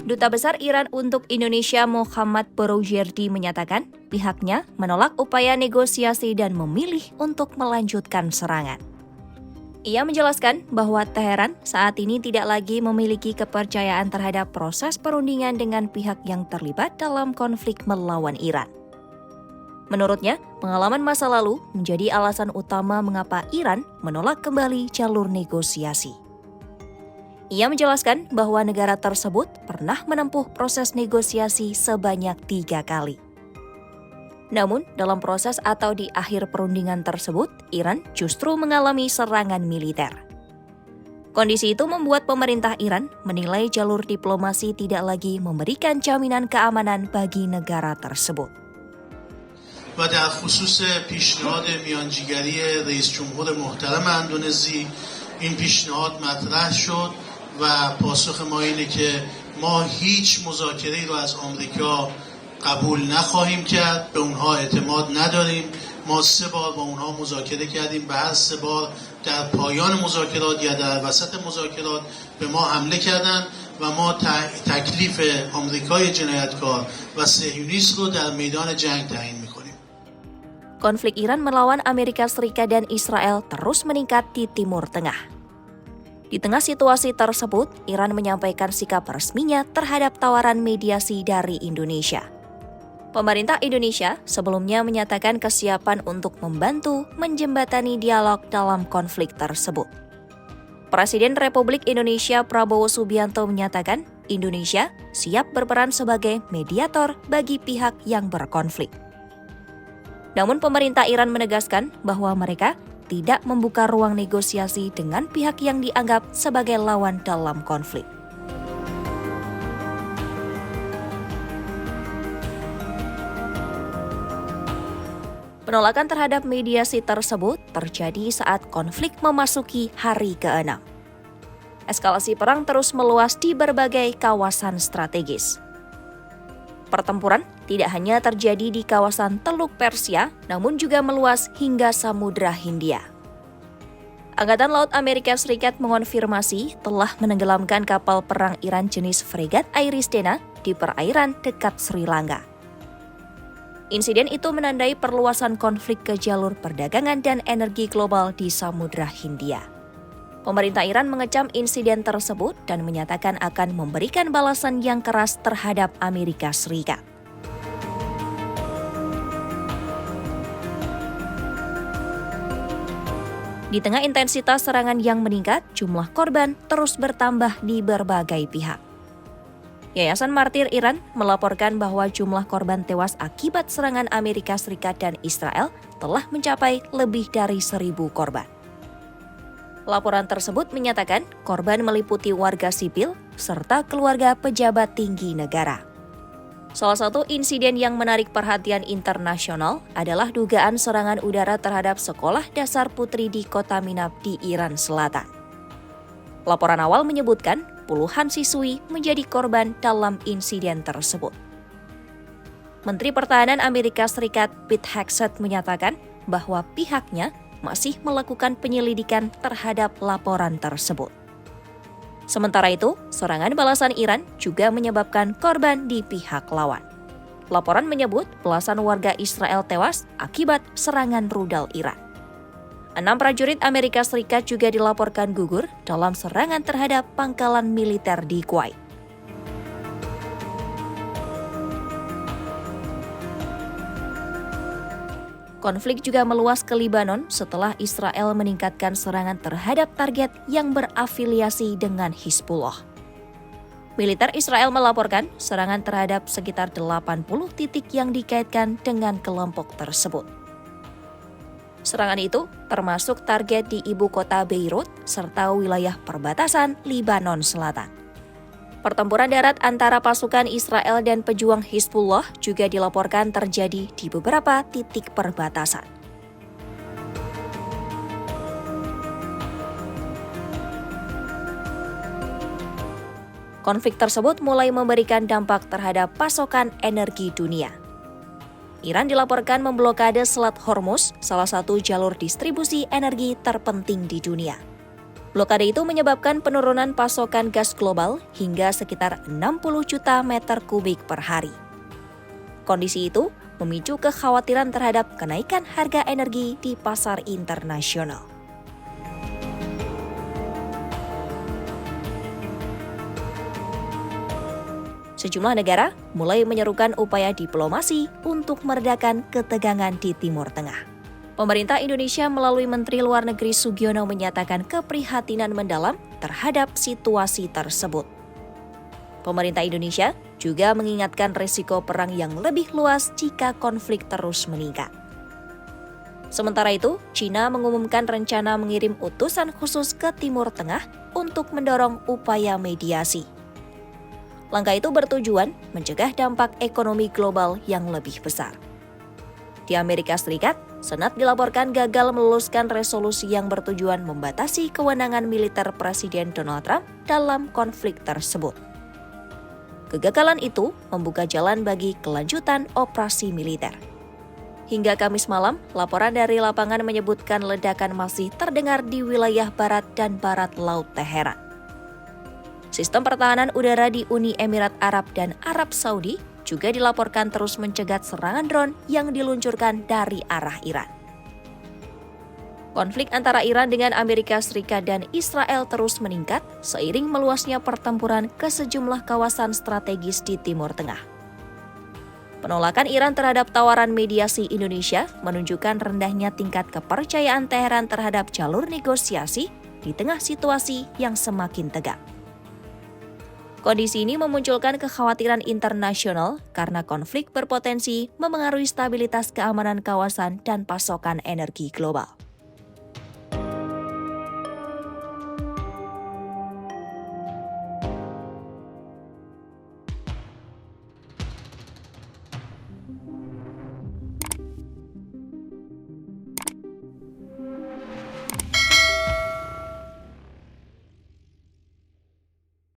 Duta Besar Iran untuk Indonesia Mohammad Boroujerdi menyatakan pihaknya menolak upaya negosiasi dan memilih untuk melanjutkan serangan. Ia menjelaskan bahwa Teheran saat ini tidak lagi memiliki kepercayaan terhadap proses perundingan dengan pihak yang terlibat dalam konflik melawan Iran. Menurutnya, pengalaman masa lalu menjadi alasan utama mengapa Iran menolak kembali jalur negosiasi. Ia menjelaskan bahwa negara tersebut pernah menempuh proses negosiasi sebanyak 3 kali. Namun, dalam proses atau di akhir perundingan tersebut, Iran justru mengalami serangan militer. Kondisi itu membuat pemerintah Iran menilai jalur diplomasi tidak lagi memberikan jaminan keamanan bagi negara tersebut. و در خصوص پیشنهاد میانجیگری رئیس جمهور محترم اندونزی این پیشنهاد مطرح شد و پاسخ ما اینه که ما هیچ مذاکره‌ای رو از آمریکا قبول نخواهیم کرد، به اونها اعتماد نداریم. ما 3 بار با اونها مذاکره کردیم، به هر 3 بار در پایان مذاکرات یا در وسط مذاکرات به ما حمله کردند و ما تکلیف آمریکای جنایتکار و صهیونیست رو در میدان جنگ تعیین می‌کنیم. Konflik Iran melawan Amerika Serikat dan Israel terus meningkat di Timur Tengah. Di tengah situasi tersebut, Iran menyampaikan sikap resminya terhadap tawaran mediasi dari Indonesia. Pemerintah Indonesia sebelumnya menyatakan kesiapan untuk membantu menjembatani dialog dalam konflik tersebut. Presiden Republik Indonesia Prabowo Subianto menyatakan Indonesia siap berperan sebagai mediator bagi pihak yang berkonflik. Namun pemerintah Iran menegaskan bahwa mereka tidak membuka ruang negosiasi dengan pihak yang dianggap sebagai lawan dalam konflik. Penolakan terhadap mediasi tersebut terjadi saat konflik memasuki hari ke-6. Eskalasi perang terus meluas di berbagai kawasan strategis. Pertempuran tidak hanya terjadi di kawasan Teluk Persia, namun juga meluas hingga Samudra Hindia. Angkatan Laut Amerika Serikat mengonfirmasi telah menenggelamkan kapal perang Iran jenis fregat Iris Dena di perairan dekat Sri Lanka. Insiden itu menandai perluasan konflik ke jalur perdagangan dan energi global di Samudra Hindia. Pemerintah Iran mengecam insiden tersebut dan menyatakan akan memberikan balasan yang keras terhadap Amerika Serikat. Di tengah intensitas serangan yang meningkat, jumlah korban terus bertambah di berbagai pihak. Yayasan Martir Iran melaporkan bahwa jumlah korban tewas akibat serangan Amerika Serikat dan Israel telah mencapai lebih dari 1.000 korban. Laporan tersebut menyatakan korban meliputi warga sipil serta keluarga pejabat tinggi negara. Salah satu insiden yang menarik perhatian internasional adalah dugaan serangan udara terhadap sekolah dasar putri di kota Minab di Iran Selatan. Laporan awal menyebutkan puluhan siswi menjadi korban dalam insiden tersebut. Menteri Pertahanan Amerika Serikat Pete Hegseth menyatakan bahwa pihaknya masih melakukan penyelidikan terhadap laporan tersebut. Sementara itu, serangan balasan Iran juga menyebabkan korban di pihak lawan. Laporan menyebut belasan warga Israel tewas akibat serangan rudal Iran. 6 prajurit Amerika Serikat juga dilaporkan gugur dalam serangan terhadap pangkalan militer di Kuwait. Konflik juga meluas ke Libanon setelah Israel meningkatkan serangan terhadap target yang berafiliasi dengan Hizbullah. Militer Israel melaporkan serangan terhadap sekitar 80 titik yang dikaitkan dengan kelompok tersebut. Serangan itu termasuk target di ibu kota Beirut serta wilayah perbatasan Libanon Selatan. Pertempuran darat antara pasukan Israel dan pejuang Hizbullah juga dilaporkan terjadi di beberapa titik perbatasan. Konflik tersebut mulai memberikan dampak terhadap pasokan energi dunia. Iran dilaporkan memblokade Selat Hormuz, salah satu jalur distribusi energi terpenting di dunia. Blokade itu menyebabkan penurunan pasokan gas global hingga sekitar 60 juta meter kubik per hari. Kondisi itu memicu kekhawatiran terhadap kenaikan harga energi di pasar internasional. Sejumlah negara mulai menyerukan upaya diplomasi untuk meredakan ketegangan di Timur Tengah. Pemerintah Indonesia melalui Menteri Luar Negeri Sugiono menyatakan keprihatinan mendalam terhadap situasi tersebut. Pemerintah Indonesia juga mengingatkan risiko perang yang lebih luas jika konflik terus meningkat. Sementara itu, China mengumumkan rencana mengirim utusan khusus ke Timur Tengah untuk mendorong upaya mediasi. Langkah itu bertujuan mencegah dampak ekonomi global yang lebih besar. Di Amerika Serikat, Senat dilaporkan gagal meluluskan resolusi yang bertujuan membatasi kewenangan militer Presiden Donald Trump dalam konflik tersebut. Kegagalan itu membuka jalan bagi kelanjutan operasi militer. Hingga Kamis malam, laporan dari lapangan menyebutkan ledakan masih terdengar di wilayah barat dan barat Laut Teheran. Sistem pertahanan udara di Uni Emirat Arab dan Arab Saudi juga dilaporkan terus mencegat serangan drone yang diluncurkan dari arah Iran. Konflik antara Iran dengan Amerika Serikat dan Israel terus meningkat seiring meluasnya pertempuran ke sejumlah kawasan strategis di Timur Tengah. Penolakan Iran terhadap tawaran mediasi Indonesia menunjukkan rendahnya tingkat kepercayaan Teheran terhadap jalur negosiasi di tengah situasi yang semakin tegang. Kondisi ini memunculkan kekhawatiran internasional karena konflik berpotensi memengaruhi stabilitas keamanan kawasan dan pasokan energi global.